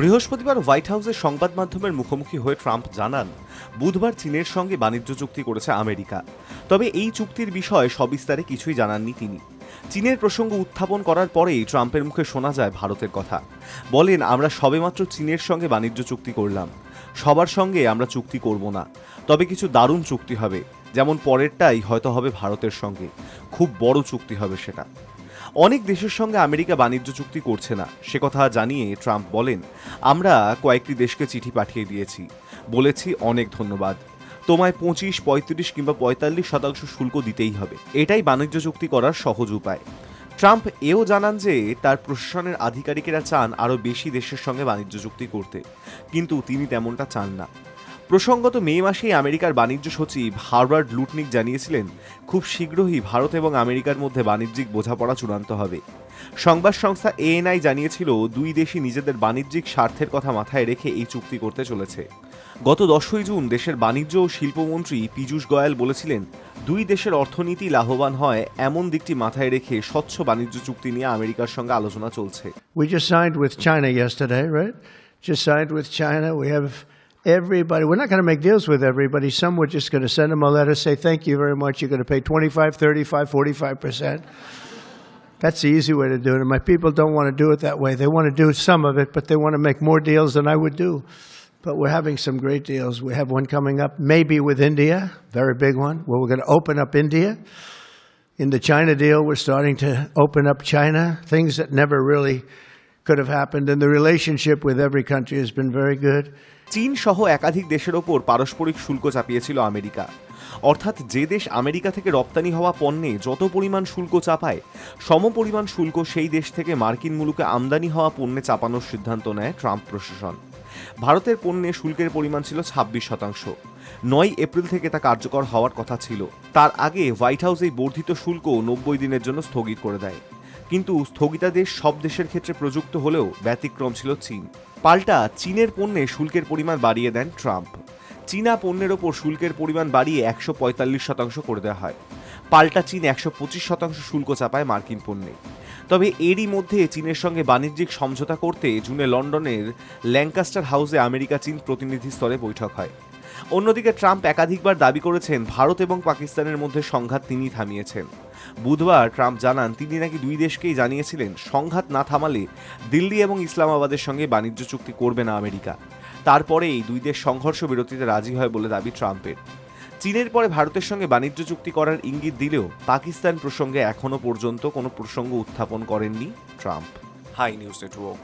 বৃহস্পতিবার হোয়াইট হাউসের সংবাদ মাধ্যমের মুখোমুখি হয়ে ট্রাম্প জানান, বুধবার চীনের সঙ্গে বাণিজ্য চুক্তি করেছে আমেরিকা। তবে এই চুক্তির বিষয়ে সবিস্তারে কিছুই জানাননি তিনি। চীনের প্রসঙ্গ উত্থাপন করার পরেই ট্রাম্পের মুখে শোনা যায় ভারতের কথা। বলেন, আমরা সবেমাত্র চীনের সঙ্গে বাণিজ্য চুক্তি করলাম, সবার সঙ্গে আমরা চুক্তি করব না, তবে কিছু দারুণ চুক্তি হবে, যেমন পরেরটাই হয়তো হবে ভারতের সঙ্গে, খুব বড় চুক্তি হবে সেটা। অনেক দেশের সঙ্গে আমেরিকা বাণিজ্য চুক্তি করছে না সে কথা জানিয়ে ট্রাম্প বলেন, আমরা কয়েকটি দেশকে চিঠি পাঠিয়ে দিয়েছি, বলেছি অনেক ধন্যবাদ, তোমায় 25, 35 কিংবা 45% শুল্ক দিতেই হবে, এটাই বাণিজ্য চুক্তি করার সহজ উপায়। ট্রাম্প এও জানান যে তার প্রশাসনের আধিকারিকেরা চান আরও বেশি দেশের সঙ্গে বাণিজ্য চুক্তি করতে, কিন্তু তিনি তেমনটা চান না। প্রসঙ্গত মে মাসেই আমেরিকার বাণিজ্য সচিব হার্বার্ট লুটনিক জানিয়েছিলেন, খুব শীঘ্রই ভারত এবং আমেরিকার মধ্যে বাণিজ্যিক বোঝাপড়া চূড়ান্ত হবে। সংবাদ সংস্থা এএনআই জানিয়েছিল, দুই দেশই নিজেদের বাণিজ্যিক স্বার্থের কথা মাথায় রেখে এই চুক্তি করতে চলেছে। গত 10ই জুন দেশের বাণিজ্য ও শিল্পমন্ত্রী পীযূষ গোয়েল বলেছিলেন, দুই দেশের অর্থনীতি লাভবান হয় এমন দিকটি মাথায় রেখে স্বচ্ছ বাণিজ্য চুক্তি নিয়ে আমেরিকার সঙ্গে আলোচনা চলছে। We just signed with China yesterday, right? Just signed with China. We have everybody. We're not going to make deals with everybody. Some we're just going to send them a letter, say thank you very much. You're going to pay 25, 35, 45%. That's the easy way to do it. And my people don't want to do it that way. They want to do some of it, but they want to make more deals than I would do. But we're having some great deals. We have one coming up, maybe with India, very big one, where we're going to open up India. In the China deal, we're starting to open up China, things that never really could have happened. And the relationship with every country has been very good. চীন সহ একাধিক দেশের ওপর পারস্পরিক শুল্ক চাপিয়েছিল America. অর্থাৎ যে দেশ আমেরিকা থেকে রপ্তানি হওয়া পণ্যে যত পরিমাণ শুল্ক চাপায়, সমপরিমাণ শুল্ক সেই দেশ থেকে মার্কিন মুলুকে আমদানি হওয়া পণ্যে চাপানোর সিদ্ধান্ত নেয় ট্রাম্প প্রশাসন। ভারতের পণ্যে শুল্কের পরিমাণ ছিল 26%। 9 এপ্রিল থেকে তা কার্যকর হওয়ার কথা ছিল। তার আগে হোয়াইট হাউস এই বর্ধিত শুল্ক 90 দিনের জন্য স্থগিত করে দেয়। কিন্তু স্থগিতাদেশ সব দেশের ক্ষেত্রে প্রযুক্ত হলেও ব্যতিক্রম ছিল চীন। পাল্টা চীনের পণ্যে শুল্কের পরিমাণ বাড়িয়ে দেন ট্রাম্প। চীনা পণ্যের ওপর শুল্কের পরিমাণ বাড়িয়ে 145% করে দেওয়া হয়। পাল্টা চীন 125% শুল্ক চাপায় মার্কিন পণ্যে। তবে এরই মধ্যে চীনের সঙ্গে বাণিজ্যিক সমঝোতা করতে জুনে লন্ডনের ল্যাঙ্কাস্টার হাউসে আমেরিকা চীন প্রতিনিধি স্তরে বৈঠক হয়। অন্যদিকে ট্রাম্প একাধিকবার দাবি করেছেন, ভারত এবং পাকিস্তানের মধ্যে সংঘাত তিনি থামিয়েছেন। বুধবার ট্রাম্প জানান, তিনি নাকি দুই দেশকেই জানিয়েছিলেন, সংঘাত না থামালে দিল্লি এবং ইসলামাবাদের সঙ্গে বাণিজ্য চুক্তি করবে না আমেরিকা। তারপরেই দুই দেশ সংঘর্ষ বিরতিতে রাজি হয় বলে দাবি ট্রাম্পের। চীনের পরে ভারতের সঙ্গে বাণিজ্য চুক্তি করার ইঙ্গিত দিলেও পাকিস্তান প্রসঙ্গে এখনও পর্যন্ত কোনো প্রসঙ্গ উত্থাপন করেননি ট্রাম্প। High news network.